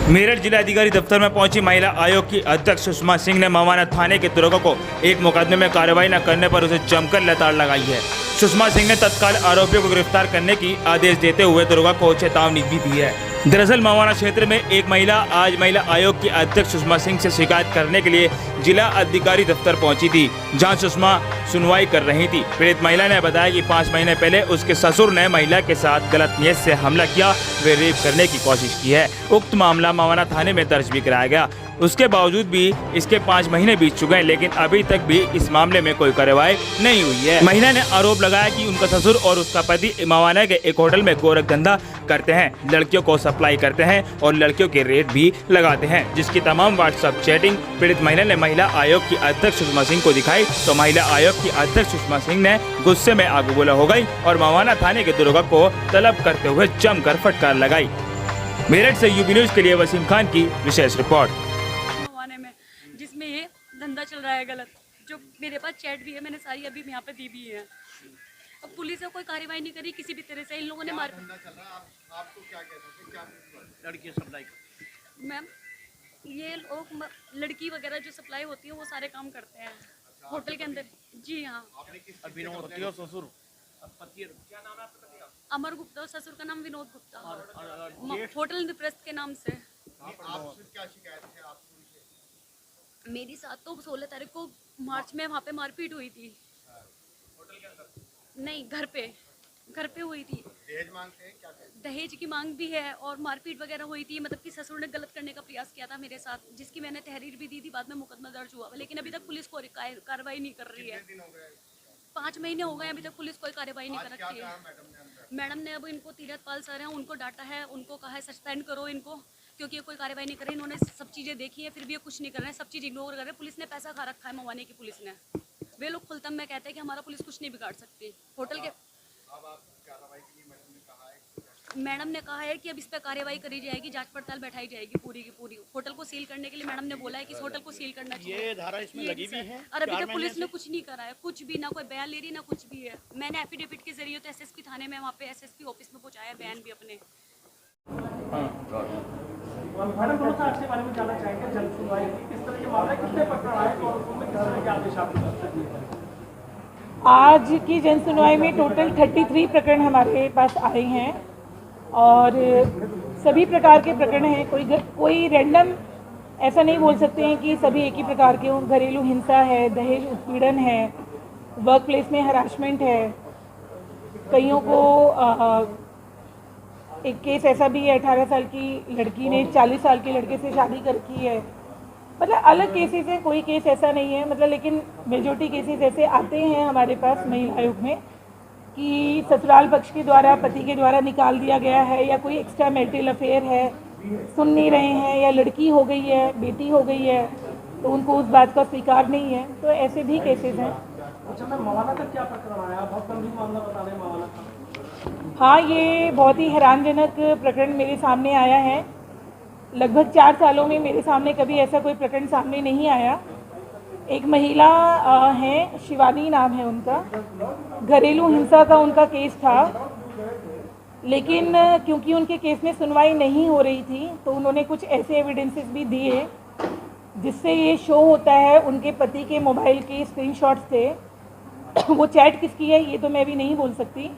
मेरठ जिलाधिकारी दफ्तर में पहुंची महिला आयोग की अध्यक्ष सुषमा सिंह ने मवाना थाने के दरोगा को एक मुकदमे में कार्रवाई न करने पर उसे जमकर लताड़ लगाई है। सुषमा सिंह ने तत्काल आरोपियों को गिरफ्तार करने की आदेश देते हुए दरोगा को चेतावनी भी दी है। दरअसल मवाना क्षेत्र में एक महिला आज महिला आयोग की अध्यक्ष सुषमा सिंह से शिकायत करने के लिए जिला अधिकारी दफ्तर पहुंची थी, जहां सुषमा सुनवाई कर रही थी। पीड़ित महिला ने बताया कि 5 महीने पहले उसके ससुर ने महिला के साथ गलत नीयत से हमला किया व रेप करने की कोशिश की है। उक्त मामला मवाना थाने में दर्ज भी कराया गया। उसके बावजूद भी इसके 5 महीने बीत चुके हैं, लेकिन अभी तक भी इस मामले में कोई कार्रवाई नहीं हुई है। महिला ने आरोप लगाया कि उनका ससुर और उसका पति मवाना के एक होटल में गोरख धंधा करते हैं, लड़कियों को सप्लाई करते हैं और लड़कियों के रेट भी लगाते हैं, जिसकी तमाम व्हाट्सएप चैटिंग पीड़ित महिला ने महिला आयोग की अध्यक्ष सुषमा सिंह को दिखाई तो महिला आयोग की अध्यक्ष सुषमा सिंह ने गुस्से में आग बबूला हो गई और मवाना थाने के दरोगा को तलब करते हुए जमकर फटकार लगाई। मेरठ से यूबी न्यूज के लिए वसीम खान की विशेष रिपोर्ट। में जिसमें ये धंधा चल रहा है गलत, जो मेरे पास चैट भी है, मैंने सारी अभी यहाँ पे दी भी है। अब पुलिस ने कोई कार्रवाई नहीं करी किसी भी तरह से। इन लोगों ने मार आपको क्या कहते हैं, क्या लड़की सप्लाई कर? मैम ये लोग लड़की वगैरह जो सप्लाई होती है वो सारे काम करते हैं होटल के अंदर। जी हाँ। ससुर क्या नाम है आपका पति का? अमर गुप्ता, ससुर का नाम विनोद गुप्ता, होटल इंद्रप्रस्थ के नाम से। आपसे क्या शिकायत है आपको? मेरी साथ तो 16 तारीख को मार्च में वहाँ पे मारपीट हुई थी। होटल के अंदर? नहीं, घर पे हुई थी। दहेज मांगते हैं क्या? दहेज की मांग भी है और मारपीट वगैरह हुई थी। मतलब कि ससुर ने गलत करने का प्रयास किया था मेरे साथ, जिसकी मैंने तहरीर भी दी थी। बाद में मुकदमा दर्ज हुआ, लेकिन अभी तक पुलिस कोई कार्रवाई नहीं कर रही है। 5 महीने हो गए, अभी तक पुलिस कोई कार्रवाई नहीं कर रही है। मैडम ने अब इनको तीरथपाल सर हैं, उनको डांटा है, उनको कहा है सस्पेंड करो इनको, क्योंकि ये कोई कार्रवाई नहीं कर रही। इन्होंने सब चीज़ें देखी है, फिर भी ये कुछ नहीं कर रहे हैं, सब चीज़ इग्नोर कर रहे हैं। पुलिस ने पैसा खा रखा है मवाने की पुलिस ने। वे लोग खुलतम में कहते हैं कि हमारा पुलिस कुछ नहीं बिगाड़ सकती। होटल के मैडम ने कहा है कि अब इस पर कार्रवाई करी जाएगी, जांच पड़ताल बैठाई जाएगी पूरी की पूरी। होटल को सील करने के लिए मैडम ने बोला है कि इस होटल को सील करना चाहिए। ये धारा इसमें लगी भी है और अभी तक पुलिस ने कुछ नहीं करा है, कुछ भी, ना कोई बयान ले रही ना कुछ भी है। मैंने एफिडेविट के जरिए तो एसएसपी थाने में, वहाँ पे एसएसपी ऑफिस में पहुँचाया बयान भी अपने। मैडम थोड़ा सा आपसे बारे में जानना चाहेंगे, जल्द सुनवाई किस तरह के मामले कितने प्रकरण आए और उनमें किस तरह के आदेश आपको? आज की जन सुनवाई में टोटल 33 प्रकरण हमारे पास आए हैं और सभी प्रकार के प्रकरण हैं। कोई रैंडम ऐसा नहीं बोल सकते हैं कि सभी एक ही प्रकार के हों। घरेलू हिंसा है, दहेज उत्पीड़न है, वर्क प्लेस में हरासमेंट है, कईयों को एक केस ऐसा भी है 18 साल की लड़की ने 40 साल के लड़के से शादी कर की है। मतलब अलग केसेस हैं, कोई केस ऐसा नहीं है। मतलब लेकिन मेजॉरिटी केसेस ऐसे आते हैं हमारे पास महिला आयोग में कि ससुराल पक्ष के द्वारा पति के द्वारा निकाल दिया गया है, या कोई एक्स्ट्रा मैरिटल अफेयर है, सुन नहीं रहे हैं, या लड़की हो गई है, बेटी हो गई है तो उनको उस बात का स्वीकार नहीं है। तो ऐसे भी केसेस हैं। अच्छा मैम, मवाना का क्या प्रकरण आया? बहुत गंभीर मामला बता रहे हैं मवाना का। हाँ, ये बहुत ही हैरानजनक प्रकरण मेरे सामने आया है। लगभग 4 सालों में मेरे सामने कभी ऐसा कोई प्रकरण सामने नहीं आया। एक महिला हैं, शिवानी नाम है उनका, घरेलू हिंसा का उनका केस था, लेकिन क्योंकि उनके केस में सुनवाई नहीं हो रही थी तो उन्होंने कुछ ऐसे एविडेंसेस भी दिए जिससे ये शो होता है उनके पति के मोबाइल के स्क्रीनशॉट्स थे। वो चैट किसकी है ये तो मैं भी नहीं बोल सकती,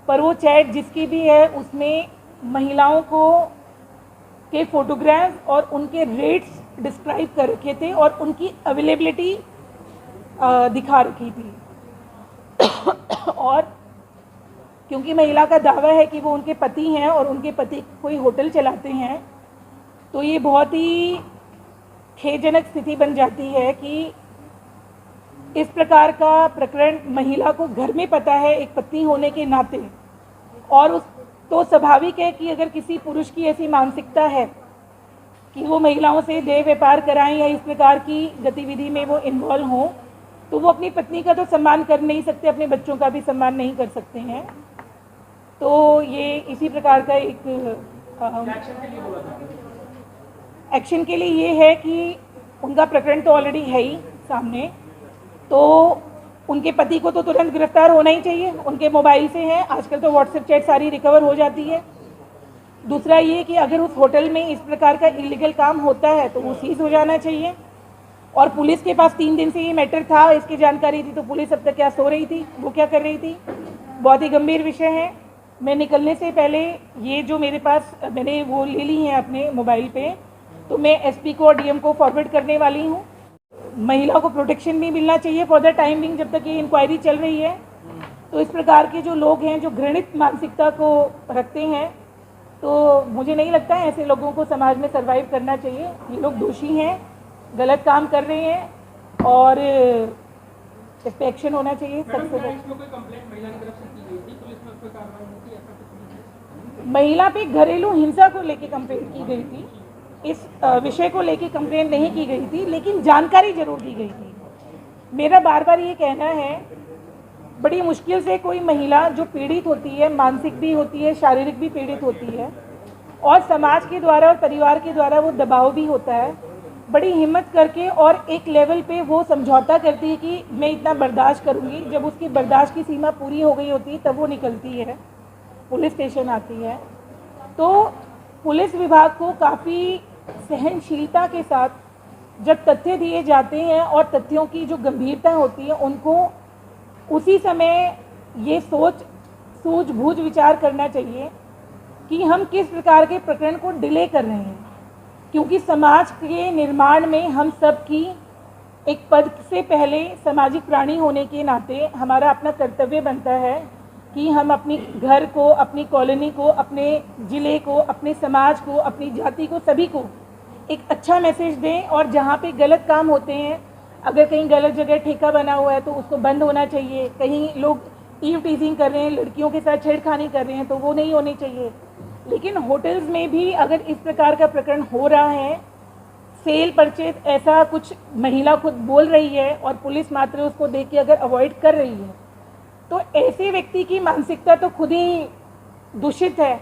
पर वो चैट जिसकी भी है उसमें महिलाओं को के फोटोग्राफ्स और उनके रेट्स डिस्क्राइब कर रखे थे और उनकी अवेलेबिलिटी दिखा रखी थी। और क्योंकि महिला का दावा है कि वो उनके पति हैं और उनके पति कोई होटल चलाते हैं, तो ये बहुत ही खेदजनक स्थिति बन जाती है कि इस प्रकार का प्रकरण महिला को घर में पता है एक पत्नी होने के नाते, और उस तो स्वाभाविक है कि अगर किसी पुरुष की ऐसी मानसिकता है कि वो महिलाओं से देह व्यापार कराएं या इस प्रकार की गतिविधि में वो इन्वॉल्व हों, तो वो अपनी पत्नी का तो सम्मान कर नहीं सकते, अपने बच्चों का भी सम्मान नहीं कर सकते हैं। तो ये इसी प्रकार का एक एक्शन के लिए ये है कि उनका प्रकरण तो ऑलरेडी है ही सामने, तो उनके पति को तो तुरंत गिरफ्तार होना ही चाहिए। उनके मोबाइल से हैं, आजकल तो व्हाट्सएप चैट सारी रिकवर हो जाती है। दूसरा ये कि अगर उस होटल में इस प्रकार का इलीगल काम होता है तो वो सीज हो जाना चाहिए। और पुलिस के पास 3 दिन से ये मैटर था, इसकी जानकारी थी, तो पुलिस अब तक क्या सो रही थी, वो क्या कर रही थी? बहुत ही गंभीर विषय है। मैं निकलने से पहले ये जो मेरे पास मैंने वो ले ली हैं अपने मोबाइल पे, तो मैं एसपी को और डीएम को फॉरवर्ड करने वाली हूँ। महिला को प्रोटेक्शन भी मिलना चाहिए फॉर द टाइम बिंग, जब तक ये इंक्वायरी चल रही है। तो इस प्रकार के जो लोग हैं जो घृणित मानसिकता को रखते हैं, तो मुझे नहीं लगता है ऐसे लोगों को समाज में सर्वाइव करना चाहिए। ये लोग दोषी हैं, गलत काम कर रहे हैं और इस पे एक्शन होना चाहिए सबसे पहले। महिला पे घरेलू हिंसा को लेके कंप्लेंट की गई थी, इस विषय को लेके कंप्लेंट नहीं की गई थी, लेकिन जानकारी जरूर दी गई थी। मेरा बार बार ये कहना है, बड़ी मुश्किल से कोई महिला जो पीड़ित होती है, मानसिक भी होती है, शारीरिक भी पीड़ित होती है, और समाज के द्वारा और परिवार के द्वारा वो दबाव भी होता है, बड़ी हिम्मत करके और एक लेवल पे वो समझौता करती है कि मैं इतना बर्दाश्त करूँगी। जब उसकी बर्दाश्त की सीमा पूरी हो गई होती है तब वो निकलती है, पुलिस स्टेशन आती है। तो पुलिस विभाग को काफ़ी सहनशीलता के साथ जब तथ्य दिए जाते हैं और तथ्यों की जो गंभीरता होती है, उनको उसी समय ये सूझबूझ विचार करना चाहिए कि हम किस प्रकार के प्रकरण को डिले कर रहे हैं, क्योंकि समाज के निर्माण में हम सब की एक पद से पहले सामाजिक प्राणी होने के नाते हमारा अपना कर्तव्य बनता है कि हम अपनी घर को, अपनी कॉलोनी को, अपने ज़िले को, अपने समाज को, अपनी जाति को, सभी को एक अच्छा मैसेज दें। और जहाँ पे गलत काम होते हैं, अगर कहीं गलत जगह ठेका बना हुआ है तो उसको बंद होना चाहिए। कहीं लोग ईव टीजिंग कर रहे हैं, लड़कियों के साथ छेड़खानी कर रहे हैं, तो वो नहीं होनी चाहिए। लेकिन होटल्स में भी अगर इस प्रकार का प्रकरण हो रहा है, सेल परचेज ऐसा कुछ महिला खुद बोल रही है और पुलिस मात्र उसको देख के अगर अवॉइड कर रही है, तो ऐसे व्यक्ति की मानसिकता तो खुद ही दूषित है।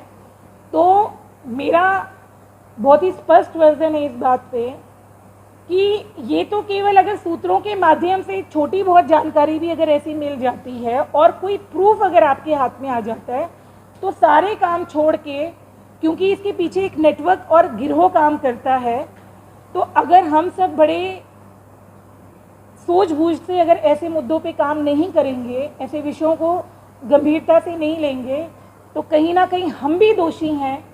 तो मेरा बहुत ही स्पष्ट वर्जन है इस बात पे कि ये तो केवल अगर सूत्रों के माध्यम से छोटी बहुत जानकारी भी अगर ऐसी मिल जाती है और कोई प्रूफ अगर आपके हाथ में आ जाता है, तो सारे काम छोड़ के, क्योंकि इसके पीछे एक नेटवर्क और गिरोह काम करता है, तो अगर हम सब बड़े सूझबूझ से अगर ऐसे मुद्दों पे काम नहीं करेंगे, ऐसे विषयों को गंभीरता से नहीं लेंगे, तो कहीं ना कहीं हम भी दोषी हैं।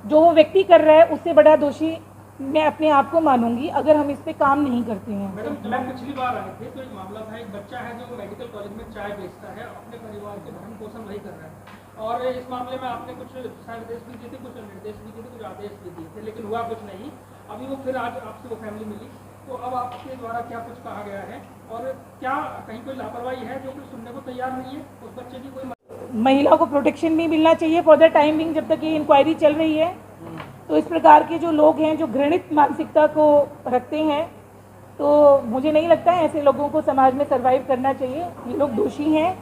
जो वो व्यक्ति कर रहा है उससे बड़ा दोषी मैं अपने आप को मानूंगी अगर हम इस पे काम नहीं करते हैं। मैडम, मैं पिछली बार आए थे तो एक मामला था, एक बच्चा है जो मेडिकल कॉलेज में चाय बेचता है, अपने परिवार के भरण पोषण वही कर रहा है, और इस मामले में आपने कुछ निर्देश भी दिए थे, कुछ निर्देश भी दिए थे, कुछ आदेश भी दिए थे, लेकिन हुआ कुछ नहीं। अभी वो फिर आज आपसे वो फैमिली मिली, तो अब आपके द्वारा क्या कुछ कहा गया है और क्या कहीं कोई लापरवाही है जो कुछ सुनने को तैयार नहीं है? उस बच्चे की कोई महिला को प्रोटेक्शन भी मिलना चाहिए फॉर द टाइम बिंग, जब तक ये इंक्वायरी चल रही है। तो इस प्रकार के जो लोग हैं जो घृणित मानसिकता को रखते हैं, तो मुझे नहीं लगता है ऐसे लोगों को समाज में सर्वाइव करना चाहिए। ये लोग दोषी हैं,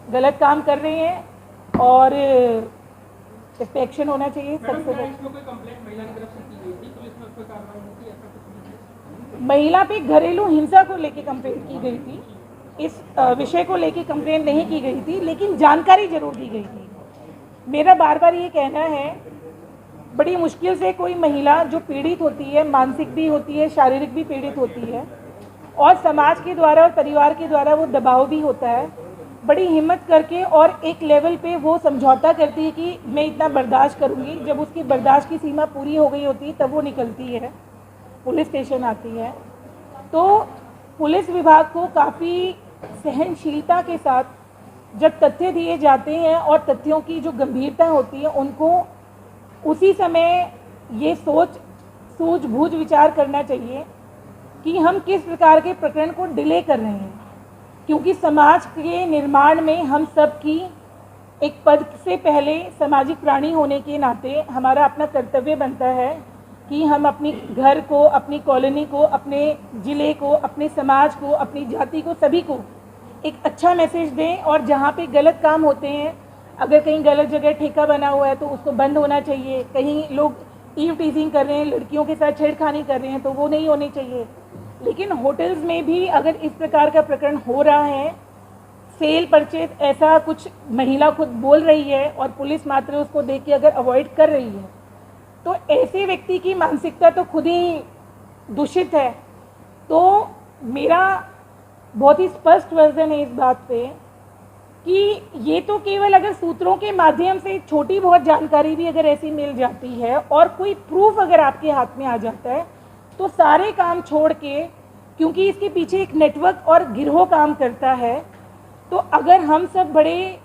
गलत काम कर रहे हैं और इस पे एक्शन होना चाहिए सबसे पहले। महिला पे घरेलू हिंसा को लेके कंप्लेंट की गई थी, इस विषय को लेके कंप्लेंट नहीं की गई थी, लेकिन जानकारी जरूर दी गई थी। मेरा बार बार ये कहना है, बड़ी मुश्किल से कोई महिला जो पीड़ित होती है, मानसिक भी होती है, शारीरिक भी पीड़ित होती है, और समाज के द्वारा और परिवार के द्वारा वो दबाव भी होता है, बड़ी हिम्मत करके और एक लेवल पे वो समझौता करती है कि मैं इतना बर्दाश्त करूँगी। जब उसकी बर्दाश्त की सीमा पूरी हो गई होती है तब वो निकलती है, पुलिस स्टेशन आती है। तो पुलिस विभाग को काफ़ी सहनशीलता के साथ जब तथ्य दिए जाते हैं और तथ्यों की जो गंभीरता होती है, उनको उसी समय ये सूझबूझ विचार करना चाहिए कि हम किस प्रकार के प्रकरण को डिले कर रहे हैं, क्योंकि समाज के निर्माण में हम सब की एक पद से पहले सामाजिक प्राणी होने के नाते हमारा अपना कर्तव्य बनता है कि हम अपनी घर को, अपनी कॉलोनी को, अपने ज़िले को, अपने समाज को, अपनी जाति को, सभी को एक अच्छा मैसेज दें। और जहाँ पे गलत काम होते हैं, अगर कहीं गलत जगह ठेका बना हुआ है तो उसको बंद होना चाहिए। कहीं लोग ईव टीजिंग कर रहे हैं, लड़कियों के साथ छेड़खानी कर रहे हैं, तो वो नहीं होनी चाहिए। लेकिन होटल्स में भी अगर इस प्रकार का प्रकरण हो रहा है, सेल परचेज ऐसा कुछ महिला खुद बोल रही है और पुलिस मात्र उसको देख के अगर अवॉइड कर रही है, तो ऐसे व्यक्ति की मानसिकता तो खुद ही दूषित है। तो मेरा बहुत ही स्पष्ट वर्जन है इस बात पे कि ये तो केवल अगर सूत्रों के माध्यम से छोटी बहुत जानकारी भी अगर ऐसी मिल जाती है और कोई प्रूफ अगर आपके हाथ में आ जाता है, तो सारे काम छोड़ के, क्योंकि इसके पीछे एक नेटवर्क और गिरोह काम करता है, तो अगर हम सब बड़े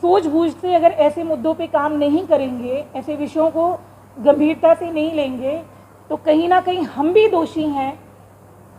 सूझबूझ से अगर ऐसे मुद्दों पे काम नहीं करेंगे, ऐसे विषयों को गंभीरता से नहीं लेंगे, तो कहीं ना कहीं हम भी दोषी हैं।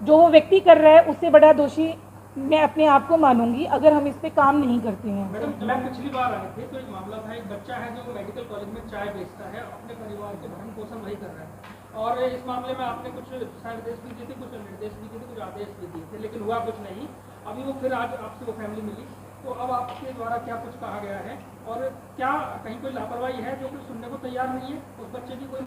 जो वो व्यक्ति कर रहा है उससे बड़ा दोषी मैं अपने आप को मानूंगी अगर हम इस पे काम नहीं करते हैं। मैडम, मैं पिछली बार आए थे तो एक मामला था, एक बच्चा है जो मेडिकल कॉलेज में चाय बेचता है, अपने परिवार के भरण पोषण वही कर रहा है, और इस मामले में आपने कुछ निर्देश भी दिए थे, कुछ निर्देश भी दिए थे, कुछ आदेश भी दिए थे, लेकिन हुआ कुछ नहीं। अभी वो फिर आज आपसे वो फैमिली मिली, तो अब आपके द्वारा क्या कुछ कहा गया है और क्या कहीं कोई लापरवाही है जो कुछ सुनने को तैयार नहीं है उस बच्चे की? कोई